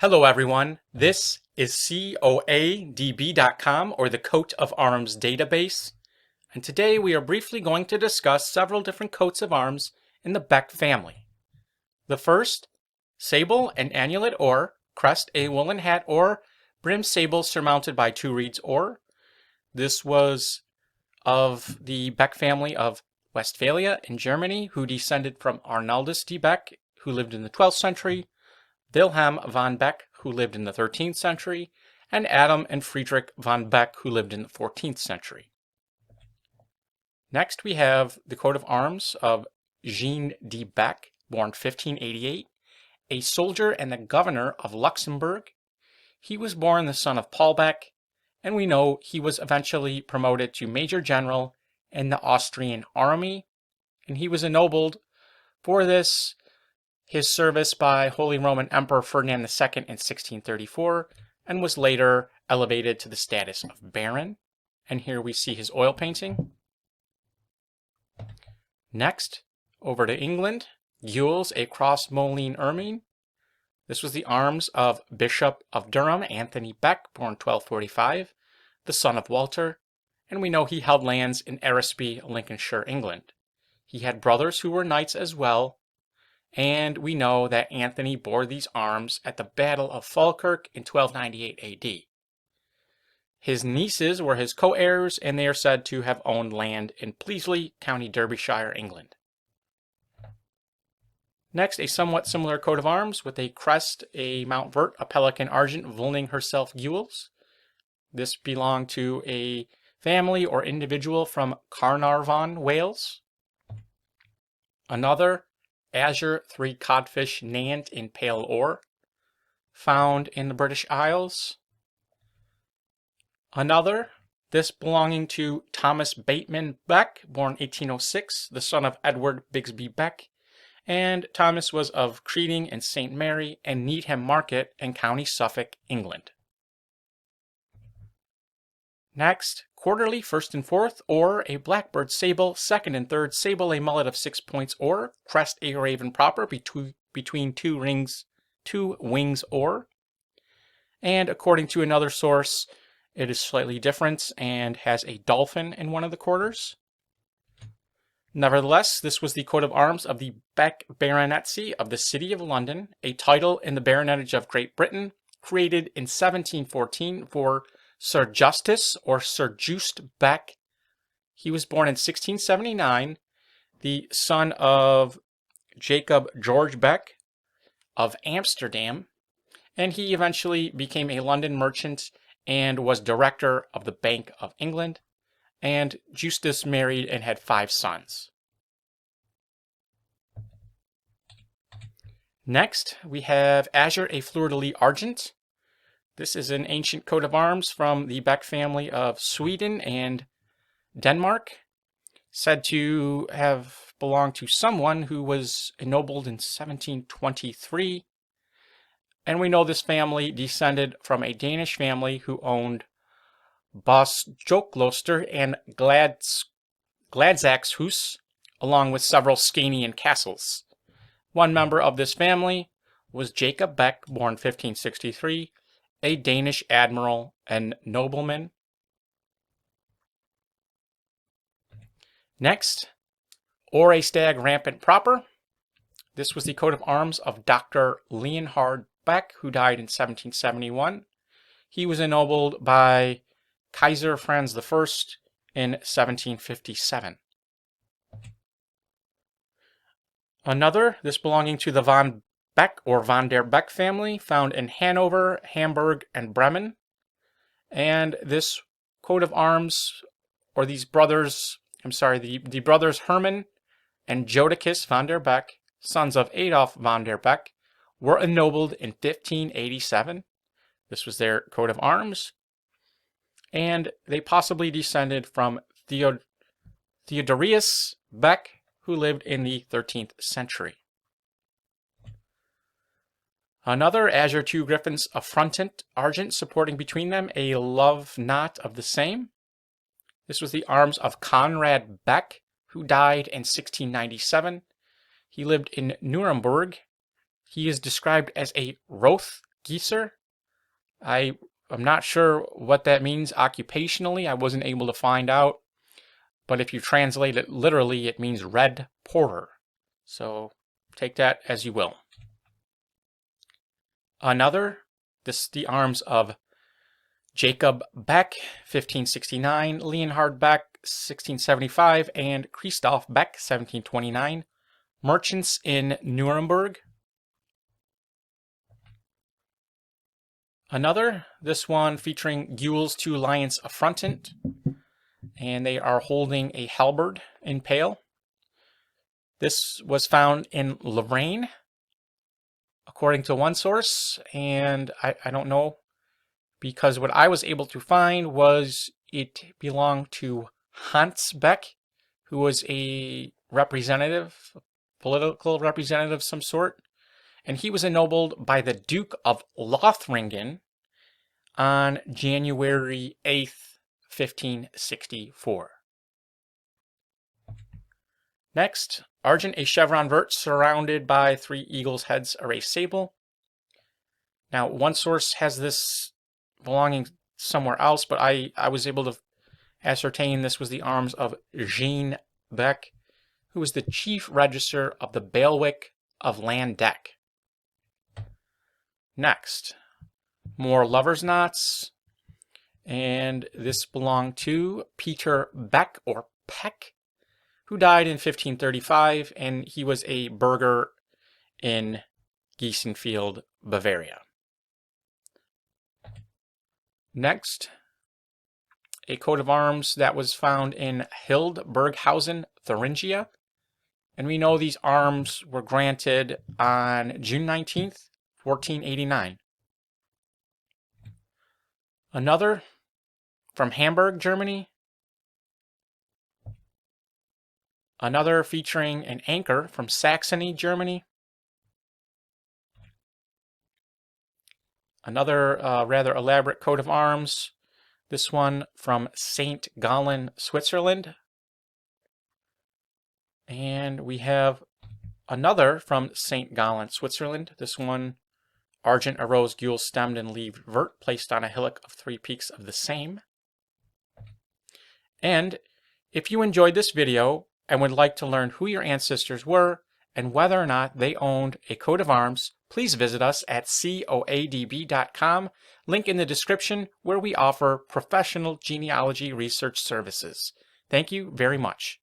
Hello everyone, this is coadb.com, or the Coat of Arms database, and today we are briefly going to discuss several different coats of arms in the Beck family. The first, Sable, an annulet or, Crest, a woolen hat or, brim sable surmounted by two reeds or. This was of the Beck family of Westphalia in Germany, who descended from Arnoldus de Beeck, who lived in the 12th century, Wilhelm von Becke, who lived in the 13th century, and Adaem Friederich von Beyc, who lived in the 14th century. Next we have the coat of arms of Jean de Beck, born 1588, a soldier and the governor of Luxembourg. He was born the son of Paul Beck, and we know he was eventually promoted to Major General in the Austrian army, and he was ennobled for this his service by Holy Roman Emperor Ferdinand II in 1634, and was later elevated to the status of baron. And here we see his oil painting. Next, over to England, Gules, a crossed moline ermine. This was the arms of Bishop of Durham, Anthony Bec, born 1245, the son of Walter, and we know he held lands in Eresby, Lincolnshire, England. He had brothers who were knights as well, and we know that Anthony bore these arms at the Battle of Falkirk in 1298 AD. His nieces were his co-heirs, and they are said to have owned land in Pleasley, County Derbyshire, England. Next, a somewhat similar coat of arms with a crest, a mount vert, a pelican argent, vulning herself Gules. This belonged to a family or individual from Carnarvon, Wales. Another, azure three codfish nant in pale ore, found in the British Isles. Another, this belonging to Thomas Bateman Beck, born 1806, the son of Edward Bigsby Beck, and Thomas was of Creeding and St. Mary and Needham Market in County Suffolk, England. Next, quarterly first and fourth, or a blackbird sable, second and third, sable a mullet of 6 points or, crest a raven proper between two wings or. And according to another source, it is slightly different and has a dolphin in one of the quarters. Nevertheless, this was the coat of arms of the Beck baronetcy of the City of London, a title in the baronetage of Great Britain, created in 1714 for Sir Justus or Sir Just Beck. He was born in 1679, the son of Jacob George Beck of Amsterdam, and he eventually became a London merchant and was director of the Bank of England, and Justus married and had 5 sons. Next, we have azure a fleur-de-lis argent. This is an ancient coat of arms from the Beck family of Sweden and Denmark, said to have belonged to someone who was ennobled in 1723. And we know this family descended from a Danish family who owned Bosjokloster and Gladsaxhus, along with several Scandinavian castles. One member of this family was Jacob Beck, born 1563, a Danish admiral and nobleman. Next, or a stag rampant proper. This was the coat of arms of Dr. Leonhard Beck, who died in 1771. He was ennobled by Kaiser Franz I in 1757. Another, this belonging to the von Beck or von der Beck family, found in Hanover, Hamburg, and Bremen. And this coat of arms, or these brothers, the brothers Hermann and Jodocus von der Beck, sons of Adolf von der Beck, were ennobled in 1587. This was their coat of arms. And they possibly descended from Theodorius Beck, who lived in the 13th century. Another, azure 2 griffins affrontant argent, supporting between them a love knot of the same. This was the arms of Conrad Beck, who died in 1697. He lived in Nuremberg. He is described as a Gieser. I'm not sure what that means occupationally. I wasn't able to find out. But if you translate it literally, it means red porter. So take that as you will. Another, the arms of Jacob Beck, 1569, Leonhard Beck, 1675, and Christoph Beck, 1729, merchants in Nuremberg. Another, this one featuring Gules, 2 lions affrontant, and they are holding a halberd in pale. This was found in Lorraine, according to one source, and I don't know, because what I was able to find was it belonged to Hans Beck, who was a representative, political representative of some sort, and he was ennobled by the Duke of Lothringen on January 8th, 1564. Next, argent, a chevron vert surrounded by 3 eagles' heads are a sable. Now, one source has this belonging somewhere else, but I was able to ascertain this was the arms of Jean Beck, who was the chief register of the bailiwick of Landeck. Next, more lovers' knots, and this belonged to Peter Beck, or Peck, who died in 1535, and he was a burgher in Giesenfeld, Bavaria. Next, a coat of arms that was found in Hildburghausen, Thuringia, and we know these arms were granted on June 19th, 1489. Another from Hamburg, Germany. Another featuring an anchor from Saxony, Germany. Another rather elaborate coat of arms. This one from St. Gallen, Switzerland. And we have another from St. Gallen, Switzerland. This one, argent, a rose, gules stemmed and leaved vert, placed on a hillock of 3 peaks of the same. And if you enjoyed this video and would like to learn who your ancestors were and whether or not they owned a coat of arms, please visit us at coadb.com, link in the description, where we offer professional genealogy research services. Thank you very much.